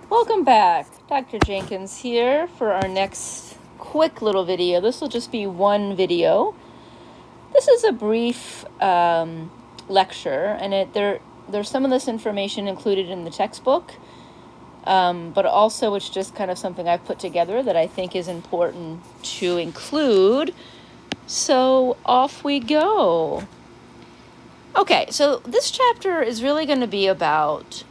Welcome back. Dr. Jenkins here for our next quick little video. This will just be one video. This is a brief lecture, and there's some of this information included in the textbook, but also it's just kind of something I've put together that I think is important to include. So off we go. Okay, so this chapter is really going to be about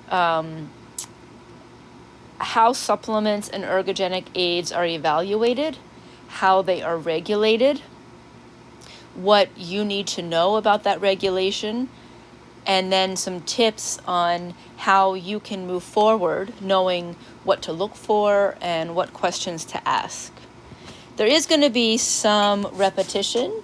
how supplements and ergogenic aids are evaluated, how they are regulated, what you need to know about that regulation, and then some tips on how you can move forward knowing what to look for and what questions to ask. There is going to be some repetition,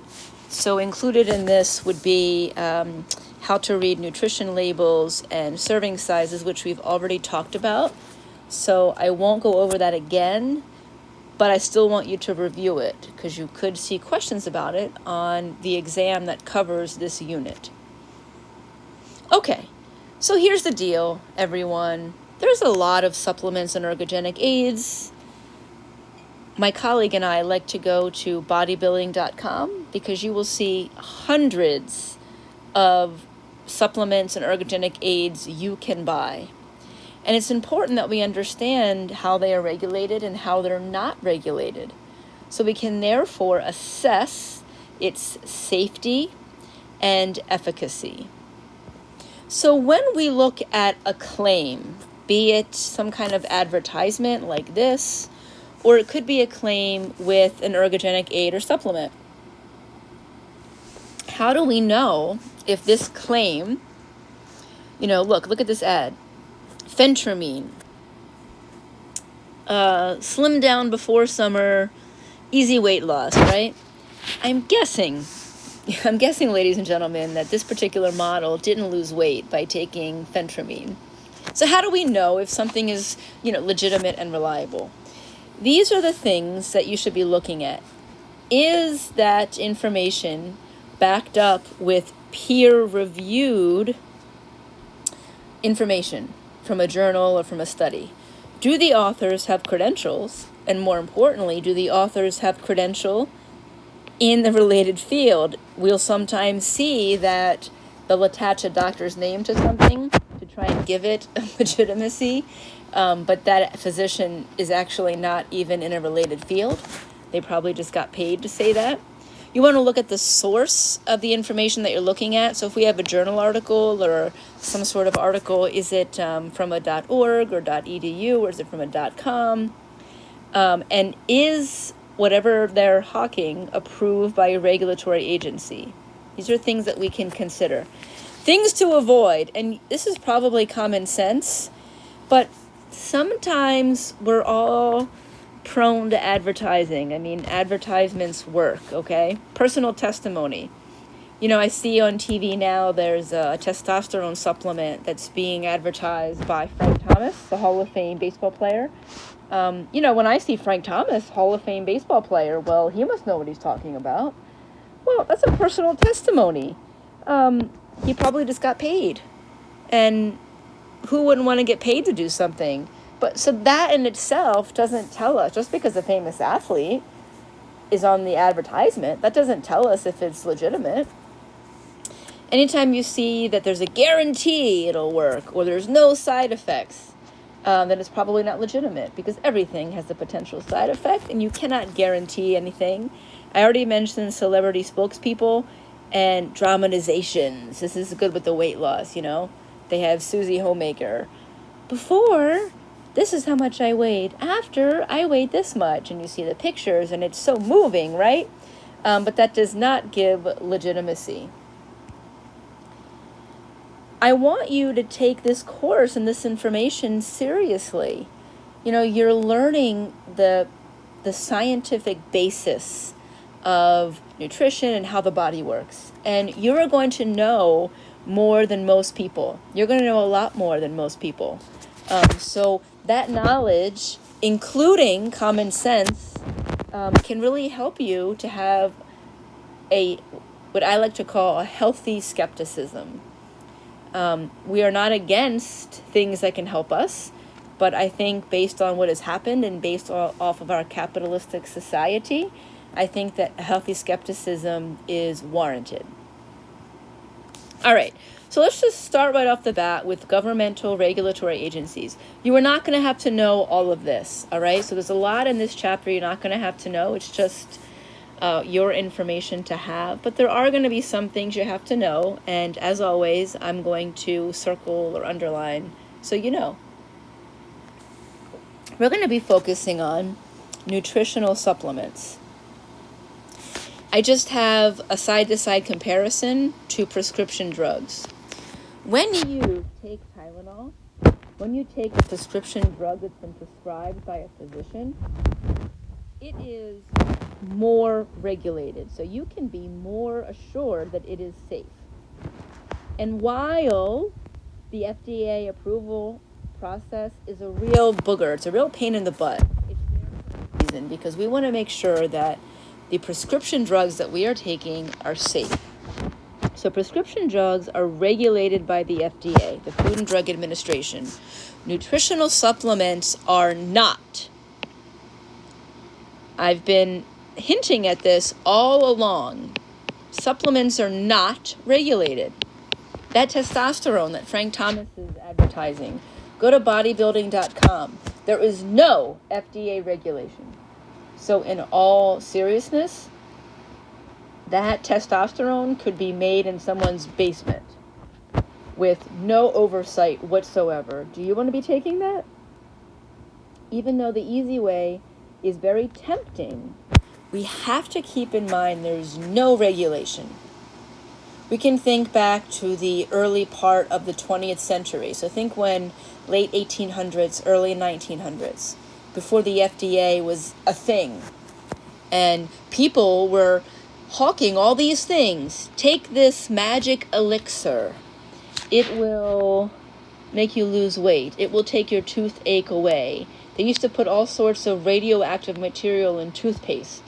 so included in this would be how to read nutrition labels and serving sizes, which we've already talked about. So I won't go over that again, but I still want you to review it because you could see questions about it on the exam that covers this unit. Okay, so here's the deal, everyone. There's a lot of supplements and ergogenic aids. My colleague and I like to go to bodybuilding.com because you will see hundreds of supplements and ergogenic aids you can buy. And it's important that we understand how they are regulated and how they're not regulated, so we can therefore assess its safety and efficacy. So when we look at a claim, be it some kind of advertisement like this, or it could be a claim with an ergogenic aid or supplement, how do we know if this claim, look at this ad. Phentermine, slim down before summer, easy weight loss, right? I'm guessing, ladies and gentlemen, that this particular model didn't lose weight by taking phentermine. So how do we know if something is, legitimate and reliable? These are the things that you should be looking at. Is that information backed up with peer-reviewed information from a journal or from a study? Do the authors have credentials? And more importantly, do the authors have credential in the related field? We'll sometimes see that they'll attach a doctor's name to something to try and give it a legitimacy, but that physician is actually not even in a related field. They probably just got paid to say that. You want to look at the source of the information that you're looking at. So if we have a journal article or some sort of article, is it from a .org or .edu, or is it from a .com? And is whatever they're hawking approved by a regulatory agency? These are things that we can consider. Things to avoid, and this is probably common sense, but sometimes we're all prone to advertising. I mean, advertisements work, okay? Personal testimony. I see on TV now there's a testosterone supplement that's being advertised by Frank Thomas, the Hall of Fame baseball player. When I see Frank Thomas, Hall of Fame baseball player, well, he must know what he's talking about. Well, that's a personal testimony. He probably just got paid. And who wouldn't want to get paid to do something? But so that in itself doesn't tell us, just because a famous athlete is on the advertisement, that doesn't tell us if it's legitimate. Anytime you see that there's a guarantee it'll work, or there's no side effects, then it's probably not legitimate, because everything has a potential side effect and you cannot guarantee anything. I already mentioned celebrity spokespeople and dramatizations. This is good with the weight loss, They have Susie Homemaker. Before, this is how much I weighed. After, I weighed this much. And you see the pictures, and it's so moving, right? But that does not give legitimacy. I want you to take this course and this information seriously. You're learning the scientific basis of nutrition and how the body works. And you're going to know more than most people. You're going to know a lot more than most people. So that knowledge, including common sense, can really help you to have what I like to call a healthy skepticism. We are not against things that can help us. But I think based on what has happened and based off of our capitalistic society, I think that healthy skepticism is warranted. All right, so let's just start right off the bat with governmental regulatory agencies. You are not going to have to know all of this, all right? So there's a lot in this chapter you're not going to have to know. It's just your information to have. But there are going to be some things you have to know. And as always, I'm going to circle or underline so you know. We're going to be focusing on nutritional supplements. I just have a side-to-side comparison to prescription drugs. When you take Tylenol, when you take a prescription drug that's been prescribed by a physician, it is more regulated. So you can be more assured that it is safe. And while the FDA approval process is a real booger, it's a real pain in the butt, it's there for a reason, because we want to make sure that the prescription drugs that we are taking are safe. So prescription drugs are regulated by the FDA, the Food and Drug Administration. Nutritional supplements are not. I've been hinting at this all along. Supplements are not regulated. That testosterone that Frank Thomas is advertising, go to bodybuilding.com. There is no FDA regulation. So in all seriousness, that testosterone could be made in someone's basement with no oversight whatsoever. Do you want to be taking that? Even though the easy way is very tempting, we have to keep in mind there's no regulation. We can think back to the early part of the 20th century. So think when late 1800s, early 1900s. Before the FDA was a thing. And people were hawking all these things. Take this magic elixir. It will make you lose weight. It will take your toothache away. They used to put all sorts of radioactive material in toothpaste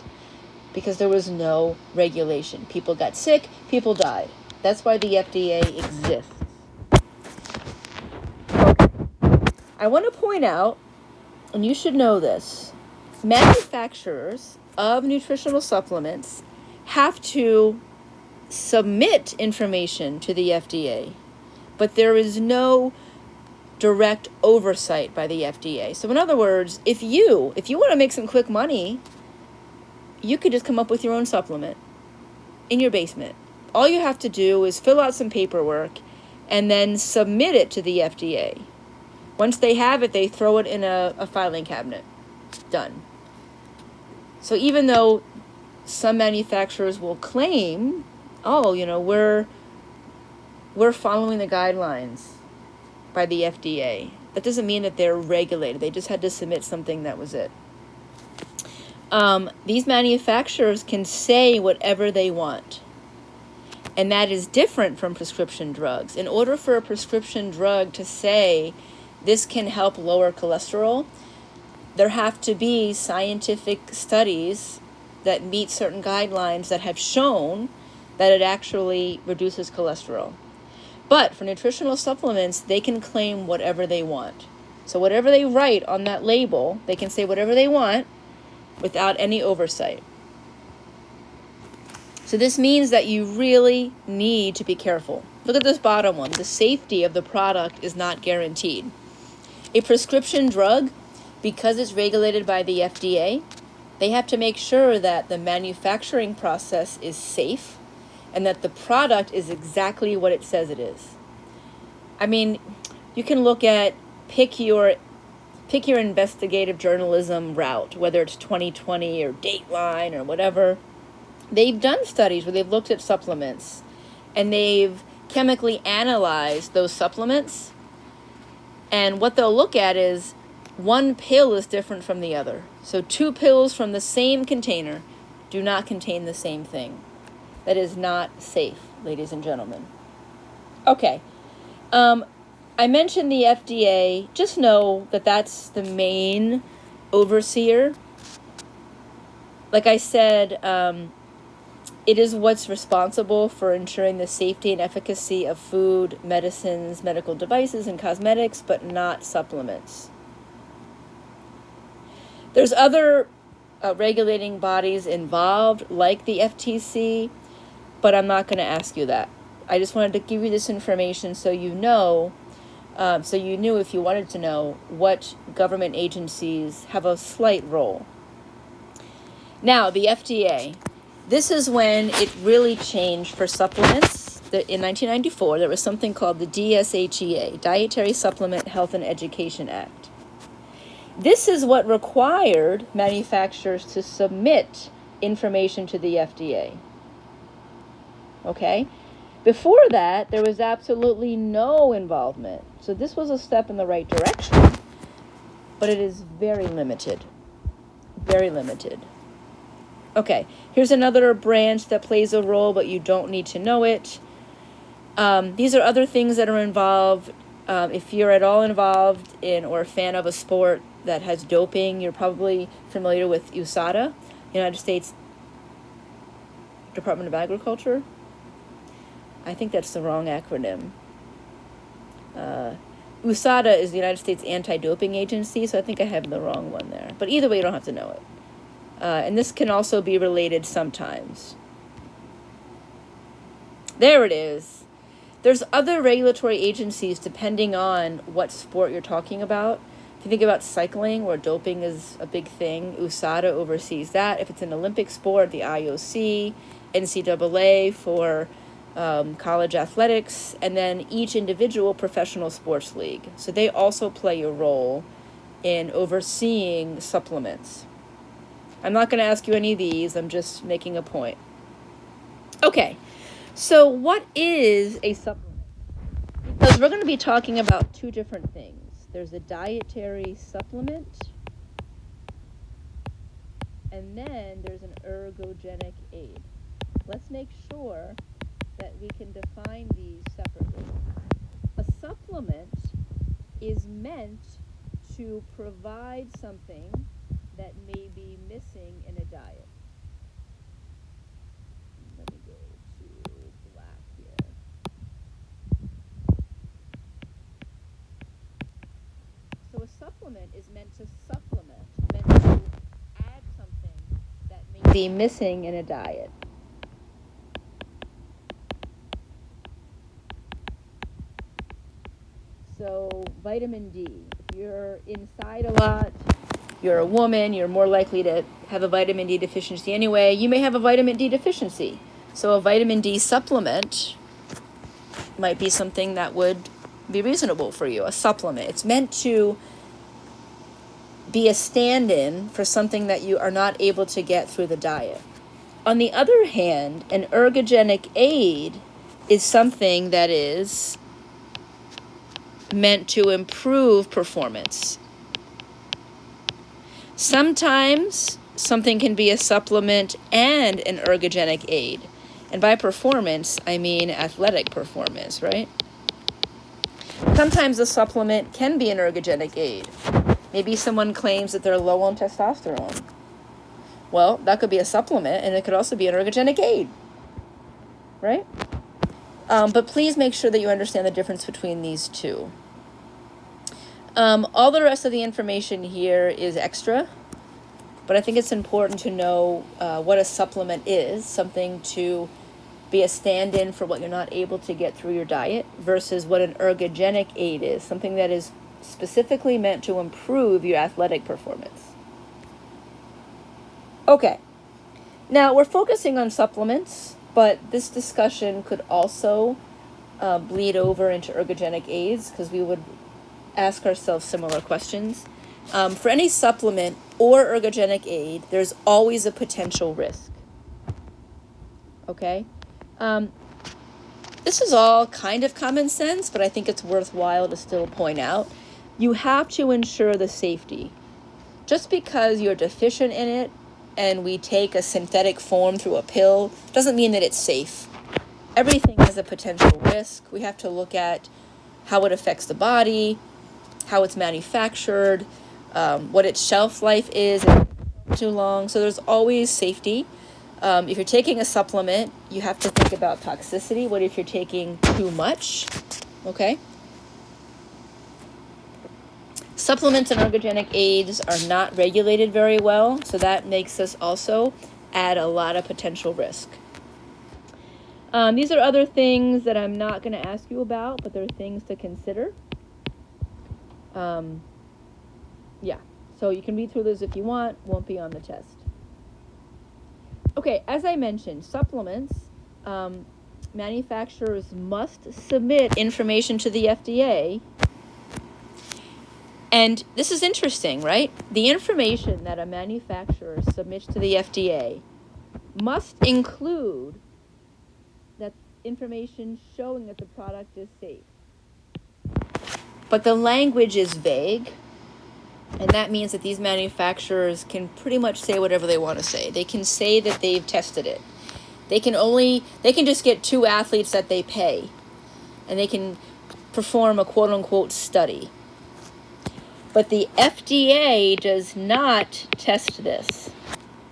because there was no regulation. People got sick, people died. That's why the FDA exists. Okay. I want to point out, and you should know this, manufacturers of nutritional supplements have to submit information to the FDA, but there is no direct oversight by the FDA. So in other words, if you want to make some quick money, you could just come up with your own supplement in your basement. All you have to do is fill out some paperwork and then submit it to the FDA. Once they have it, they throw it in a filing cabinet. Done. So even though some manufacturers will claim, we're following the guidelines by the FDA, that doesn't mean that they're regulated. They just had to submit something, that was it. These manufacturers can say whatever they want. And that is different from prescription drugs. In order for a prescription drug to say this can help lower cholesterol, there have to be scientific studies that meet certain guidelines that have shown that it actually reduces cholesterol. But for nutritional supplements, they can claim whatever they want. So whatever they write on that label, they can say whatever they want without any oversight. So this means that you really need to be careful. Look at this bottom one. The safety of the product is not guaranteed. A prescription drug, because it's regulated by the FDA, they have to make sure that the manufacturing process is safe and that the product is exactly what it says it is. I mean, you can look at, pick your investigative journalism route, whether it's 2020 or Dateline or whatever. They've done studies where they've looked at supplements and they've chemically analyzed those supplements. And what they'll look at is one pill is different from the other. So 2 pills from the same container do not contain the same thing. That is not safe, ladies and gentlemen. Okay. I mentioned the FDA. Just know that that's the main overseer. Like I said, it is what's responsible for ensuring the safety and efficacy of food, medicines, medical devices, and cosmetics, but not supplements. There's other regulating bodies involved, like the FTC, but I'm not going to ask you that. I just wanted to give you this information so you know, so you knew if you wanted to know what government agencies have a slight role. Now, the FDA. This is when it really changed for supplements. In 1994, there was something called the DSHEA, Dietary Supplement Health and Education Act. This is what required manufacturers to submit information to the FDA. Okay? Before that, there was absolutely no involvement. So this was a step in the right direction, but it is very limited. Very limited. Okay, here's another branch that plays a role, but you don't need to know it. These are other things that are involved. If you're at all involved in or a fan of a sport that has doping, you're probably familiar with USADA, United States Department of Agriculture. I think that's the wrong acronym. USADA is the United States Anti-Doping Agency, so I think I have the wrong one there. But either way, you don't have to know it. And this can also be related sometimes. There it is. There's other regulatory agencies depending on what sport you're talking about. If you think about cycling, where doping is a big thing, USADA oversees that. If it's an Olympic sport, the IOC, NCAA for college athletics, and then each individual professional sports league. So they also play a role in overseeing supplements. I'm not going to ask you any of these. I'm just making a point. Okay, so what is a supplement? Because we're going to be talking about two different things. There's a dietary supplement, and then there's an ergogenic aid. Let's make sure that we can define these separately. A supplement is meant to provide something that may be missing in a diet. Let me go to black here. So a supplement is meant to supplement, meant to add something that may be missing in a diet. So vitamin D, if you're inside a lot, you're a woman, you're more likely to have a vitamin D deficiency anyway. You may have a vitamin D deficiency. So a vitamin D supplement might be something that would be reasonable for you, a supplement. It's meant to be a stand-in for something that you are not able to get through the diet. On the other hand, an ergogenic aid is something that is meant to improve performance. Sometimes something can be a supplement and an ergogenic aid. And by performance, I mean athletic performance, right? Sometimes a supplement can be an ergogenic aid. Maybe someone claims that they're low on testosterone. Well, that could be a supplement, and it could also be an ergogenic aid, right? But please make sure that you understand the difference between these two. All the rest of the information here is extra, but I think it's important to know what a supplement is, something to be a stand-in for what you're not able to get through your diet, versus what an ergogenic aid is, something that is specifically meant to improve your athletic performance. Okay, now we're focusing on supplements, but this discussion could also bleed over into ergogenic aids, because we would ask ourselves similar questions. For any supplement or ergogenic aid, there's always a potential risk. Okay? This is all kind of common sense, but I think it's worthwhile to still point out. You have to ensure the safety. Just because you're deficient in it and we take a synthetic form through a pill doesn't mean that it's safe. Everything has a potential risk. We have to look at how it affects the body, how it's manufactured, what its shelf life is, if it's too long. So there's always safety. If you're taking a supplement, you have to think about toxicity. What if you're taking too much? Okay. Supplements and ergogenic aids are not regulated very well, so that makes us also add a lot of potential risk. These are other things that I'm not going to ask you about, but they're things to consider. Yeah, so you can read through this if you want, won't be on the test. Okay, as I mentioned, supplements, manufacturers must submit information to the FDA. And this is interesting, right? The information that a manufacturer submits to the FDA must include that information showing that the product is safe. But the language is vague, and that means that these manufacturers can pretty much say whatever they want to say. They can say that they've tested it. They can just get 2 athletes that they pay, and they can perform a quote-unquote study. But the FDA does not test this.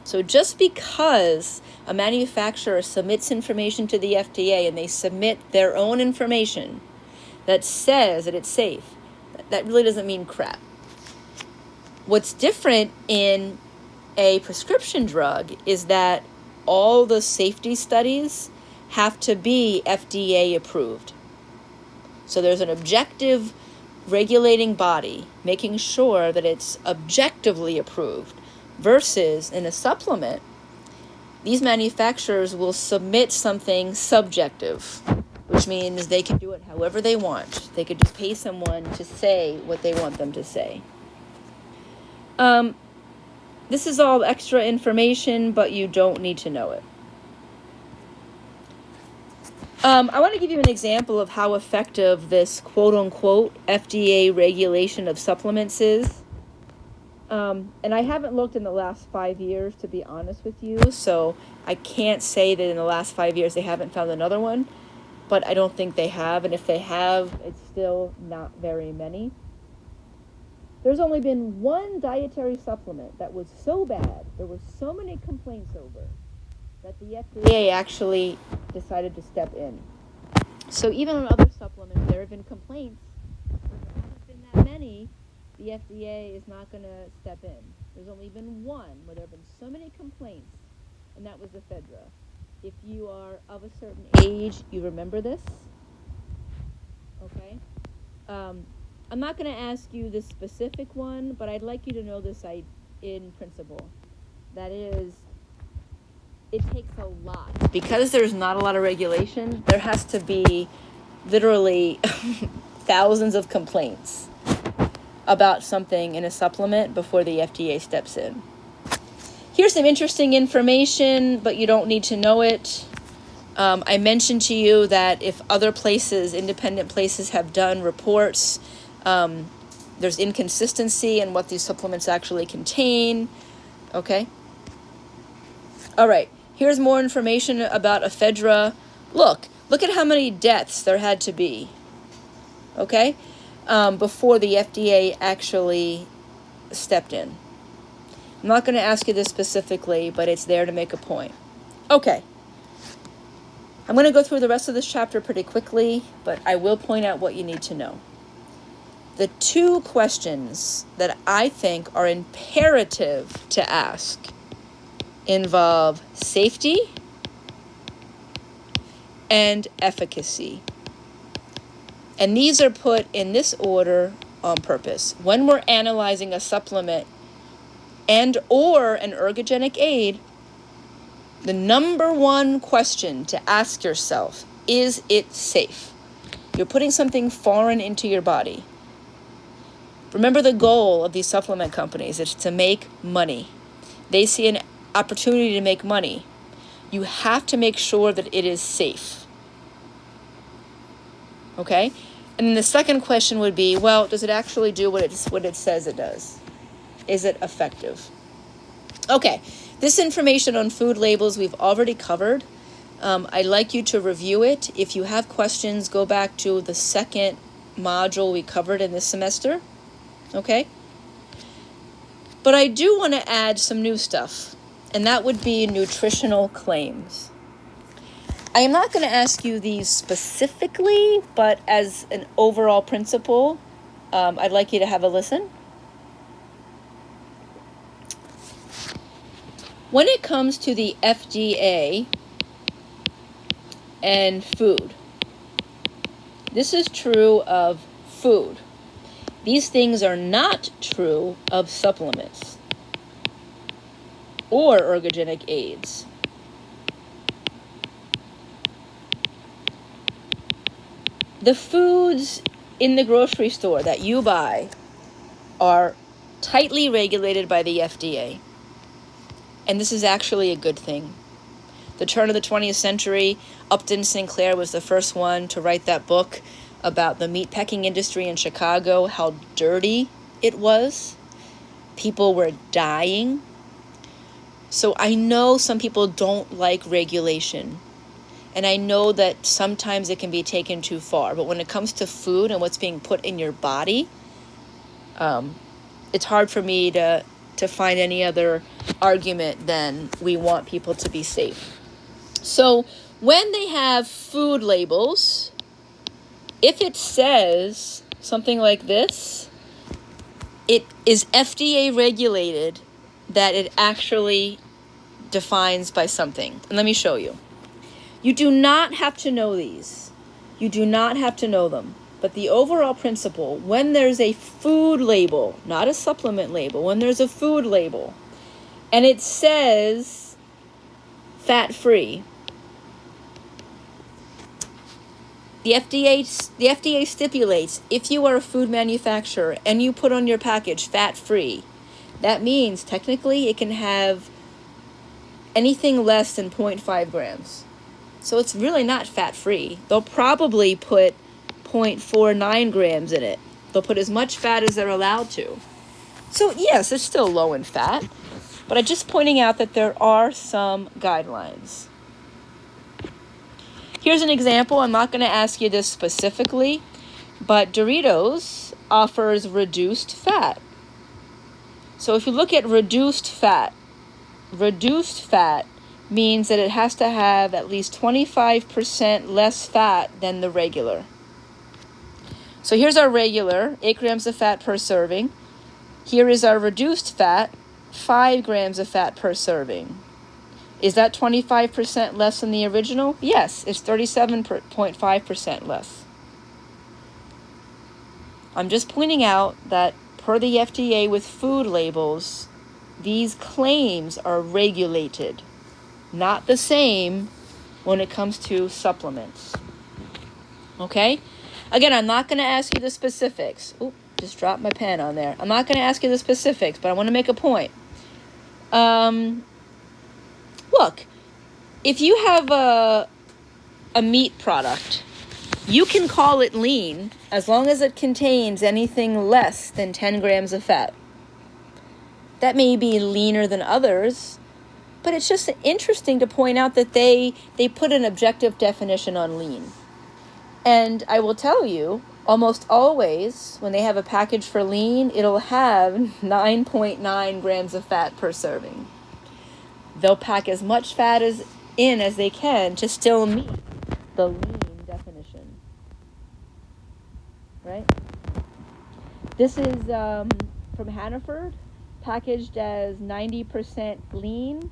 So just because a manufacturer submits information to the FDA and they submit their own information that says that it's safe, that really doesn't mean crap. What's different in a prescription drug is that all the safety studies have to be FDA approved. So there's an objective regulating body making sure that it's objectively approved, versus in a supplement, these manufacturers will submit something subjective, which means they can do it however they want. They could just pay someone to say what they want them to say. This is all extra information, but you don't need to know it. I want to give you an example of how effective this quote-unquote FDA regulation of supplements is. And I haven't looked in the last 5 years, to be honest with you, so I can't say that in the last 5 years they haven't found another one, but I don't think they have, and if they have, it's still not very many. There's only been one dietary supplement that was so bad, there were so many complaints over, that the FDA actually decided to step in. So even on other supplements, there have been complaints, but there haven't been that many. The FDA is not going to step in. There's only been one where there have been so many complaints, and that was ephedra. If you are of a certain age, you remember this. Okay? I'm not going to ask you this specific one, but I'd like you to know this in principle. That is, it takes a lot. Because there's not a lot of regulation, there has to be literally thousands of complaints about something in a supplement before the FDA steps in. Here's some interesting information, but you don't need to know it. I mentioned to you that if other places, independent places, have done reports, there's inconsistency in what these supplements actually contain. Okay? All right. Here's more information about ephedra. Look at how many deaths there had to be. Okay? Before the FDA actually stepped in. I'm not going to ask you this specifically, but it's there to make a point. Okay. I'm going to go through the rest of this chapter pretty quickly, but I will point out what you need to know. The 2 questions that I think are imperative to ask involve safety and efficacy. And these are put in this order on purpose. When we're analyzing a supplement and or an ergogenic aid, the number 1 question to ask yourself, is it safe? You're putting something foreign into your body. Remember, the goal of these supplement companies is to make money. They see an opportunity to make money. You have to make sure that it is safe. Okay? And then the second question would be, well, does it actually do what it says it does? Is it effective? Okay, this information on food labels we've already covered. I'd like you to review it. If you have questions, go back to the second module we covered in this semester. Okay? But I do want to add some new stuff, and that would be nutritional claims. I am not going to ask you these specifically, but as an overall principle, I'd like you to have a listen. When it comes to the FDA and food, this is true of food. These things are not true of supplements or ergogenic aids. The foods in the grocery store that you buy are tightly regulated by the FDA. And this is actually a good thing. The turn of the 20th century, Upton Sinclair was the first one to write that book about the meatpacking industry in Chicago, how dirty it was. People were dying. So I know some people don't like regulation. And I know that sometimes it can be taken too far. But when it comes to food and what's being put in your body, it's hard for me to find any other argument than we want people to be safe. So when they have food labels, if it says something like this, it is FDA regulated, that it actually defines by something. And let me show you. You do not have to know these. You do not have to know them. But the overall principle, when there's a food label, not a supplement label, when there's a food label, and it says fat-free, the FDA stipulates if you are a food manufacturer and you put on your package fat-free, that means technically it can have anything less than 0.5 grams. So it's really not fat-free. They'll probably put 0.49 grams in it. They'll put as much fat as they're allowed to. So yes, it's still low in fat, but I'm just pointing out that there are some guidelines. Here's an example. I'm not going to ask you this specifically, but Doritos offers reduced fat. So if you look at reduced fat means that it has to have at least 25% less fat than the regular. So here's our regular, 8 grams of fat per serving. Here is our reduced fat, 5 grams of fat per serving. Is that 25% less than the original? Yes, it's 37.5% less. I'm just pointing out that per the FDA with food labels, these claims are regulated, not the same when it comes to supplements. Okay? Again, I'm not going to ask you the specifics. Oop, just dropped my pen on there. I'm not going to ask you the specifics, but I want to make a point. Look, if you have a meat product, you can call it lean as long as it contains anything less than 10 grams of fat. That may be leaner than others, but it's just interesting to point out that they put an objective definition on lean. And I will tell you, almost always, when they have a package for lean, it'll have 9.9 grams of fat per serving. They'll pack as much fat as they can to still meet the lean definition. Right? This is from Hannaford, packaged as 90% lean,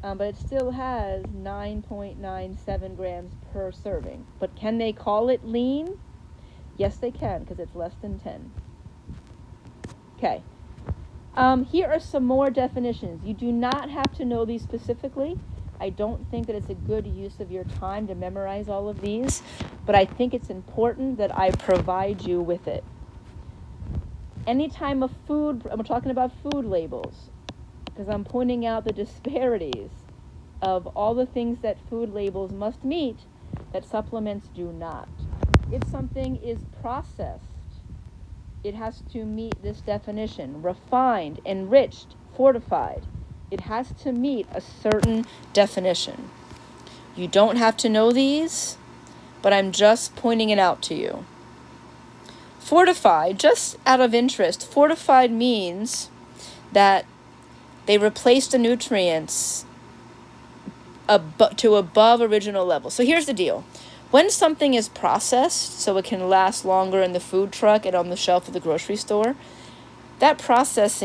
but it still has 9.97 grams per serving. But can they call it lean? Yes, they can, because it's less than 10. Okay. Here are some more definitions. You do not have to know these specifically. I don't think that it's a good use of your time to memorize all of these, but I think it's important that I provide you with it. Anytime I'm talking about food labels, because I'm pointing out the disparities of all the things that food labels must meet that supplements do not. If something is processed, it has to meet this definition: refined, enriched, fortified. It has to meet a certain definition. You don't have to know these, but I'm just pointing it out to you. Fortified, just out of interest, fortified means that they replace the nutrients to above original level. So here's the deal. When something is processed so it can last longer in the food truck and on the shelf of the grocery store, that process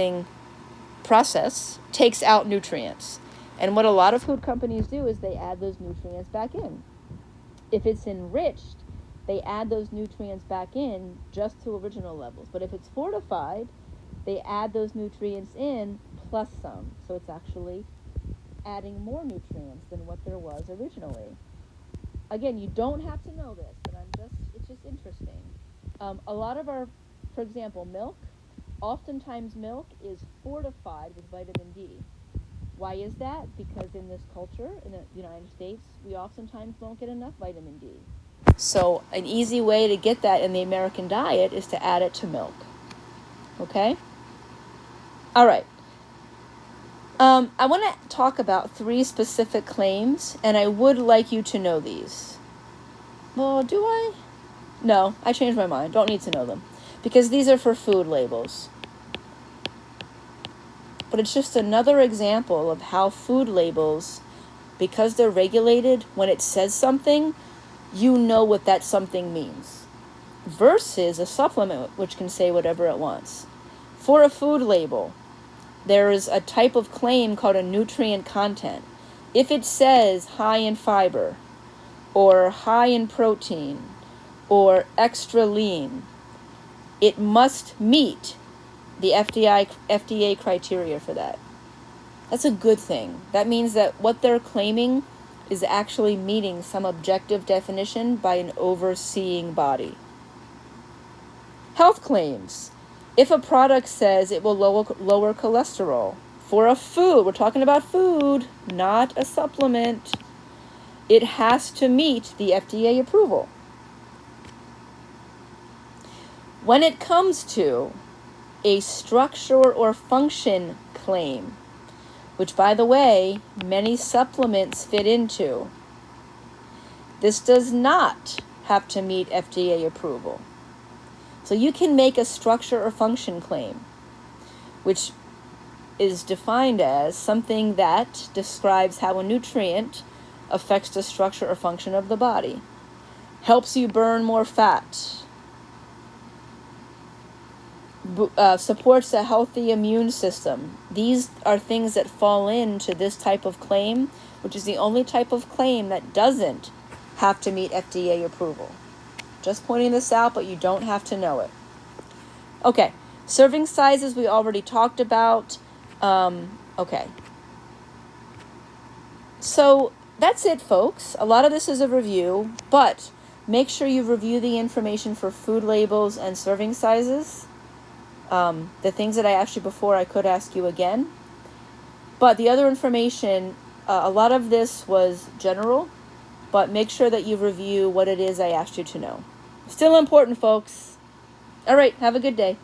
takes out nutrients. And what a lot of food companies do is they add those nutrients back in. If it's enriched, they add those nutrients back in just to original levels. But if it's fortified, they add those nutrients in plus some. So it's actually adding more nutrients than what there was originally. Again, you don't have to know this, but it's just interesting. A lot of our, for example, milk, oftentimes milk is fortified with vitamin D. Why is that? Because in this culture, in the United States, we oftentimes don't get enough vitamin D. So an easy way to get that in the American diet is to add it to milk. Okay? All right. I want to talk about 3 specific claims, and I would like you to know these. Well, do I? No, I changed my mind. Don't need to know them. Because these are for food labels. But it's just another example of how food labels, because they're regulated, when it says something, you know what that something means. Versus a supplement, which can say whatever it wants. For a food label, there is a type of claim called a nutrient content. If it says high in fiber, or high in protein, or extra lean, it must meet the FDA criteria for that. That's a good thing. That means that what they're claiming is actually meeting some objective definition by an overseeing body. Health claims. If a product says it will lower cholesterol, for a food, we're talking about food, not a supplement, it has to meet the FDA approval. When it comes to a structure or function claim, which, by the way, many supplements fit into, this does not have to meet FDA approval. So you can make a structure or function claim, which is defined as something that describes how a nutrient affects the structure or function of the body, helps you burn more fat, supports a healthy immune system. These are things that fall into this type of claim, which is the only type of claim that doesn't have to meet FDA approval. Just pointing this out, but you don't have to know it. Okay, serving sizes we already talked about. Okay. So that's it, folks. A lot of this is a review, but make sure you review the information for food labels and serving sizes. The things that I asked you before, I could ask you again. But the other information, a lot of this was general, but make sure that you review what it is I asked you to know. Still important, folks. All right, have a good day.